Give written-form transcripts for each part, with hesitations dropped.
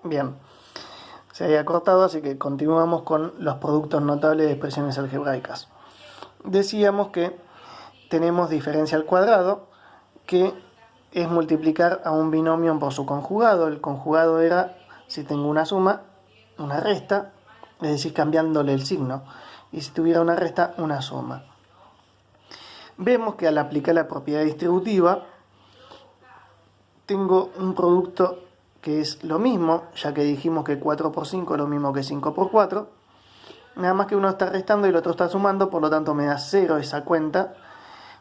Bien, se había cortado, así que continuamos con los productos notables de expresiones algebraicas. Decíamos que tenemos diferencia al cuadrado, que es multiplicar a un binomio por su conjugado. El conjugado era, si tengo una suma, una resta, es decir, cambiándole el signo. Y si tuviera una resta, una suma. Vemos que al aplicar la propiedad distributiva, tengo un producto que es lo mismo, ya que dijimos que 4 por 5 es lo mismo que 5 por 4. Nada más que uno está restando y el otro está sumando, por lo tanto me da 0 esa cuenta.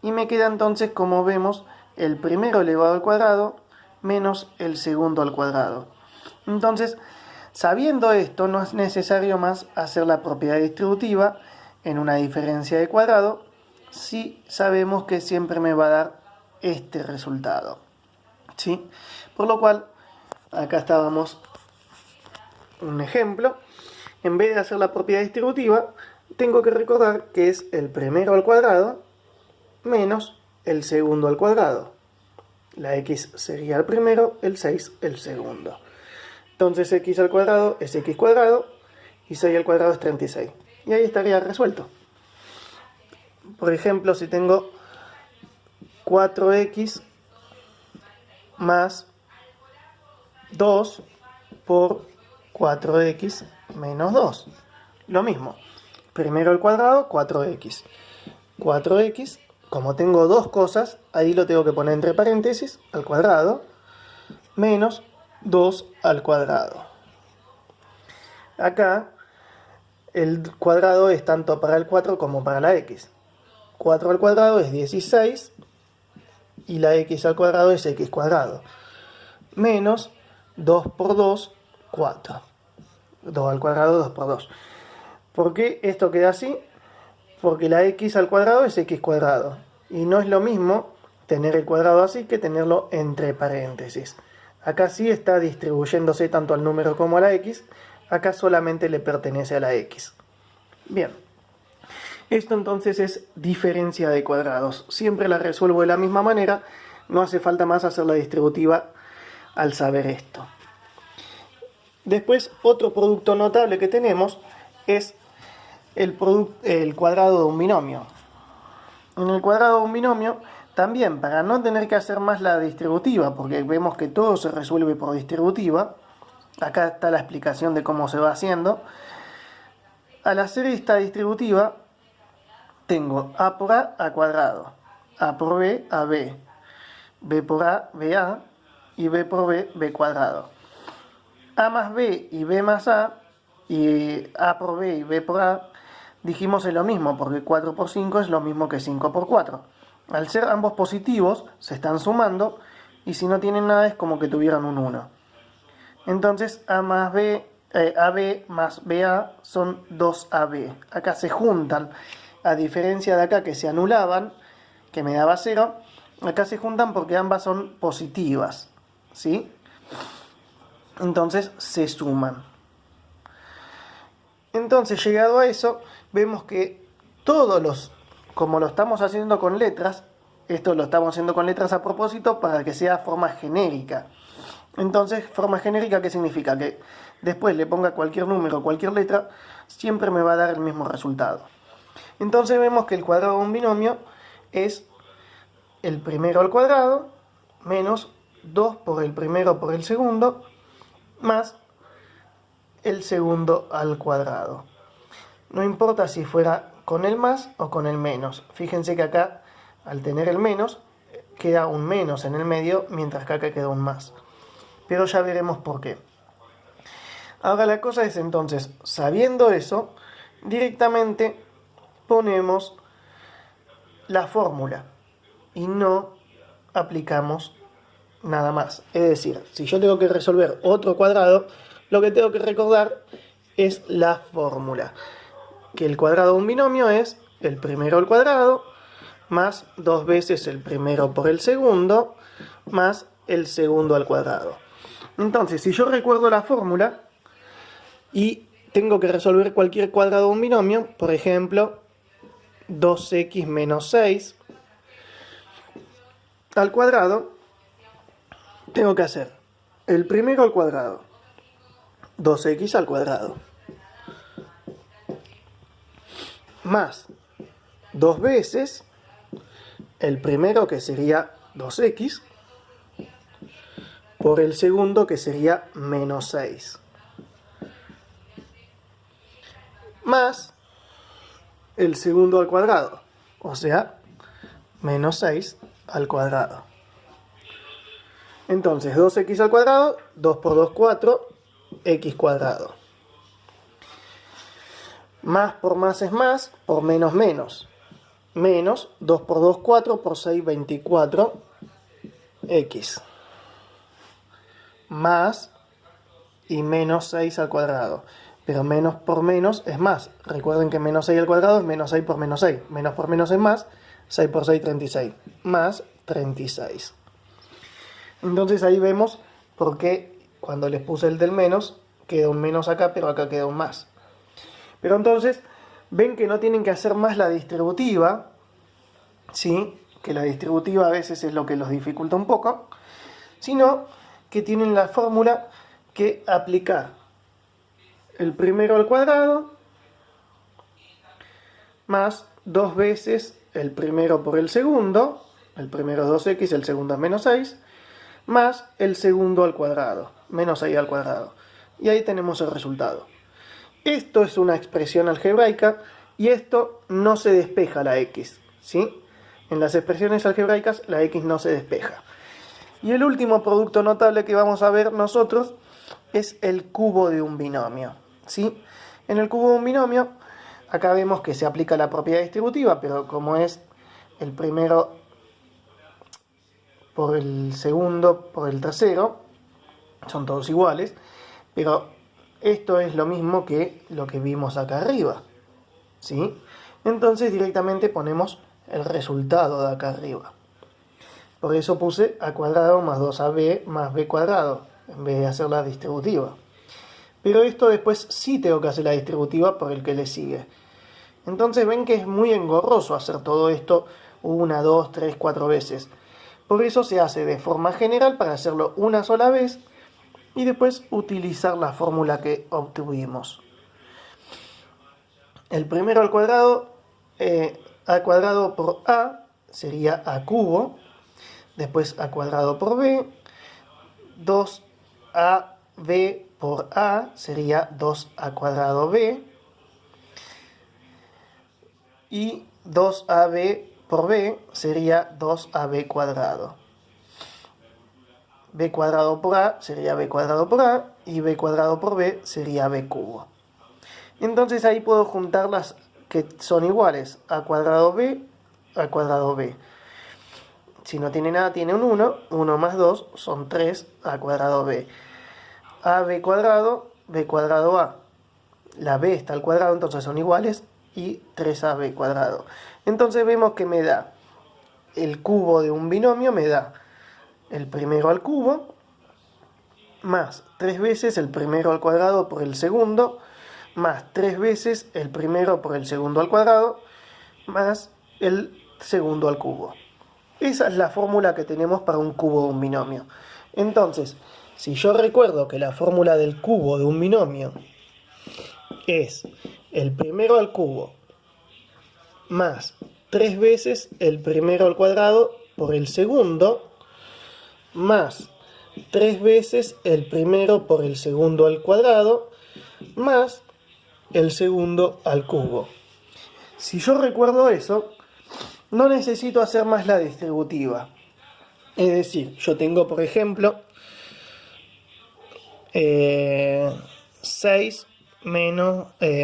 Y me queda entonces, como vemos, el primero elevado al cuadrado menos el segundo al cuadrado. Entonces, sabiendo esto, no es necesario más hacer la propiedad distributiva en una diferencia de cuadrado, si sabemos que siempre me va a dar este resultado, ¿sí? Por lo cual, acá estábamos un ejemplo. En vez de hacer la propiedad distributiva, tengo que recordar que es el primero al cuadrado menos el segundo al cuadrado. La x sería el primero, el 6 el segundo. Entonces x al cuadrado es x cuadrado y 6 al cuadrado es 36. Y ahí estaría resuelto. Por ejemplo, si tengo 4x más 2 por 4x menos 2. Lo mismo. Primero al cuadrado, 4x. 4x, como tengo dos cosas, ahí lo tengo que poner entre paréntesis, al cuadrado, menos 2 al cuadrado. Acá, el cuadrado es tanto para el 4 como para la x. 4 al cuadrado es 16 y la x al cuadrado es x cuadrado. Menos 2 por 2, 4. 2 al cuadrado, 2 por 2. ¿Por qué esto queda así? Porque la x al cuadrado es x cuadrado. Y no es lo mismo tener el cuadrado así que tenerlo entre paréntesis. Acá sí está distribuyéndose tanto al número como a la x. Acá solamente le pertenece a la x. Bien. Esto entonces es diferencia de cuadrados. Siempre la resuelvo de la misma manera. No hace falta más hacer la distributiva al saber esto. Después, otro producto notable que tenemos es el cuadrado de un binomio. En el cuadrado de un binomio, también, para no tener que hacer más la distributiva, porque vemos que todo se resuelve por distributiva, acá está la explicación de cómo se va haciendo. Al hacer esta distributiva, tengo a por a cuadrado, a por b, ab, b por a, ba, y b por b, b cuadrado. A más b y b más a, y a por b y b por a, dijimos es lo mismo, porque 4 por 5 es lo mismo que 5 por 4. Al ser ambos positivos, se están sumando, y si no tienen nada es como que tuvieran un 1. Entonces a más b, AB más BA son 2AB. Acá se juntan, a diferencia de acá que se anulaban, que me daba 0, acá se juntan porque ambas son positivas, ¿sí? Entonces se suman. Entonces, llegado a eso, vemos que todos los, como lo estamos haciendo con letras, esto lo estamos haciendo con letras a propósito para que sea forma genérica. Entonces, forma genérica, ¿qué significa? Que después le ponga cualquier número, cualquier letra, siempre me va a dar el mismo resultado. Entonces vemos que el cuadrado de un binomio es el primero al cuadrado menos 2 por el primero por el segundo más el segundo al cuadrado. No importa si fuera con el más o con el menos. Fíjense que acá, al tener el menos, queda un menos en el medio, mientras que acá queda un más. Pero ya veremos por qué. Ahora la cosa es entonces, sabiendo eso, directamente ponemos la fórmula y no aplicamos nada más. Es decir, si yo tengo que resolver otro cuadrado, lo que tengo que recordar es la fórmula. Que el cuadrado de un binomio es el primero al cuadrado más 2 veces el primero por el segundo más el segundo al cuadrado. Entonces, si yo recuerdo la fórmula y tengo que resolver cualquier cuadrado de un binomio, por ejemplo, 2x menos 6 al cuadrado, tengo que hacer el primero al cuadrado 2x al cuadrado. Más 2 veces el primero, que sería 2x, por el segundo, que sería menos 6. Más el segundo al cuadrado, o sea, menos 6 al cuadrado. Entonces, 2x al cuadrado, 2 por 2, 4, x cuadrado. Más por más es más, por menos menos. Menos 2 por 2, 4, por 6, 24, x. Más y menos 6 al cuadrado. Pero menos por menos es más. Recuerden que menos 6 al cuadrado es menos 6 por menos 6. Menos por menos es más. 6 por 6, 36. Más 36. Entonces ahí vemos por qué cuando les puse el del menos, queda un menos acá, pero acá queda un más. Pero entonces, ven que no tienen que hacer más la distributiva, ¿sí? Que la distributiva a veces es lo que los dificulta un poco, sino que tienen la fórmula que aplicar el primero al cuadrado más 2 veces el primero por el segundo, el primero es 2x, el segundo es menos 6, más el segundo al cuadrado, menos 6 al cuadrado. Y ahí tenemos el resultado. Esto es una expresión algebraica y esto no se despeja la x, ¿sí? En las expresiones algebraicas la x no se despeja. Y el último producto notable que vamos a ver nosotros es el cubo de un binomio, ¿sí? En el cubo de un binomio, acá vemos que se aplica la propiedad distributiva, pero como es el primero por el segundo por el tercero, son todos iguales, pero esto es lo mismo que lo que vimos acá arriba, ¿sí? Entonces directamente ponemos el resultado de acá arriba. Por eso puse a cuadrado más 2ab más b cuadrado, en vez de hacer la distributiva. Pero esto después sí tengo que hacer la distributiva por el que le sigue. Entonces ven que es muy engorroso hacer todo esto 1, 2, 3, 4 veces. Por eso se hace de forma general para hacerlo una sola vez y después utilizar la fórmula que obtuvimos. El primero al cuadrado por a sería a cubo, después a cuadrado por b, 2ab por a sería 2a cuadrado b, y 2ab por b sería 2ab cuadrado. B cuadrado por a sería b cuadrado por a, y b cuadrado por b sería b cubo. Entonces ahí puedo juntar las que son iguales, a cuadrado b, a cuadrado b. Si no tiene nada, tiene un 1, 1 más 2 son 3, a cuadrado b. AB cuadrado, b cuadrado a. La b está al cuadrado, entonces son iguales, y 3ab cuadrado. Entonces vemos que me da el cubo de un binomio, me da el primero al cubo, más 3 veces el primero al cuadrado por el segundo, más 3 veces el primero por el segundo al cuadrado, más el segundo al cubo. Esa es la fórmula que tenemos para un cubo de un binomio. Entonces, si yo recuerdo que la fórmula del cubo de un binomio es el primero al cubo más 3 veces el primero al cuadrado por el segundo, más 3 veces el primero por el segundo al cuadrado, más el segundo al cubo. Si yo recuerdo eso, no necesito hacer más la distributiva. Es decir, yo tengo, por ejemplo, 6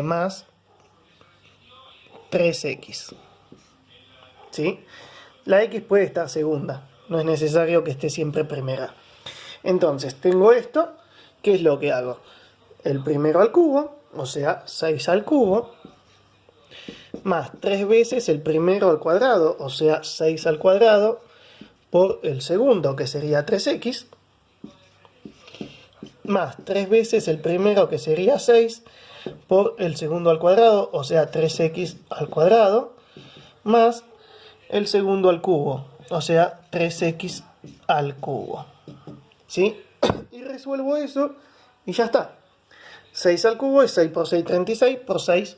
más 3x. ¿Sí? La x puede estar segunda, no es necesario que esté siempre primera. Entonces, tengo esto, ¿qué es lo que hago? El primero al cubo, o sea, 6 al cubo, más 3 veces el primero al cuadrado, o sea, 6 al cuadrado, por el segundo, que sería 3x, más 3 veces el primero, que sería 6, por el segundo al cuadrado, o sea, 3x al cuadrado, más el segundo al cubo, o sea, 3x al cubo. ¿Sí? Y resuelvo eso y ya está. 6 al cubo es 6 por 6, 36, por 6,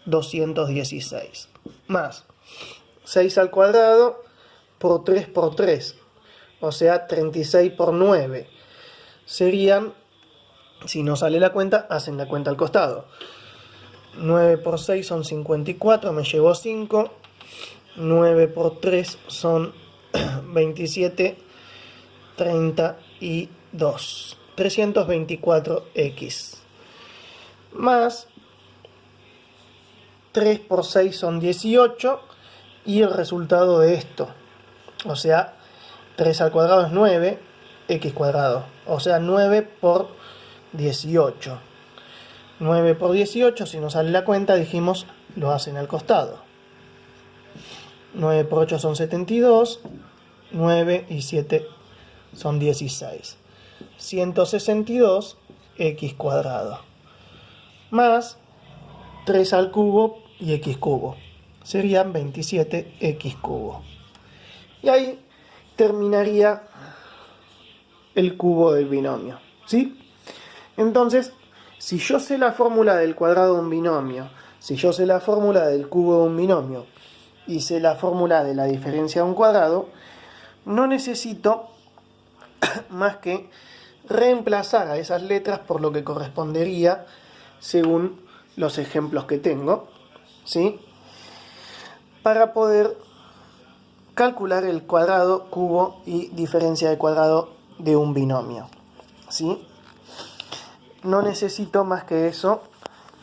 216. Más 6 al cuadrado por 3 por 3, o sea, 36 por 9. Serían, si no sale la cuenta, hacen la cuenta al costado. 9 por 6 son 54, me llevo 5. 9 por 3 son 27, 32. 324x. Más 3 por 6 son 18. Y el resultado de esto, o sea, 3 al cuadrado es 9, x cuadrado. O sea, 9 por 18. 9 por 18, si nos sale la cuenta, dijimos, lo hacen al costado. 9 por 8 son 72. 9 y 7 son 16. 162 x cuadrado. Más 3 al cubo y x cubo. Serían 27 x cubo. Y ahí terminaría el cubo del binomio, ¿sí? Entonces, si yo sé la fórmula del cuadrado de un binomio, si yo sé la fórmula del cubo de un binomio y sé la fórmula de la diferencia de un cuadrado, no necesito más que reemplazar a esas letras por lo que correspondería según los ejemplos que tengo, ¿sí? Para poder calcular el cuadrado, cubo y diferencia de cuadrado de un binomio, ¿sí? No necesito más que eso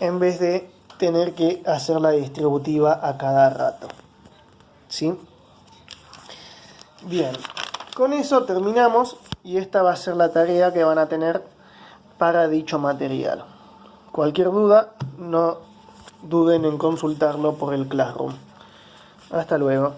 en vez de tener que hacer la distributiva a cada rato, ¿sí? Bien, con eso terminamos y esta va a ser la tarea que van a tener para dicho material. Cualquier duda, no duden en consultarlo por el Classroom. Hasta luego.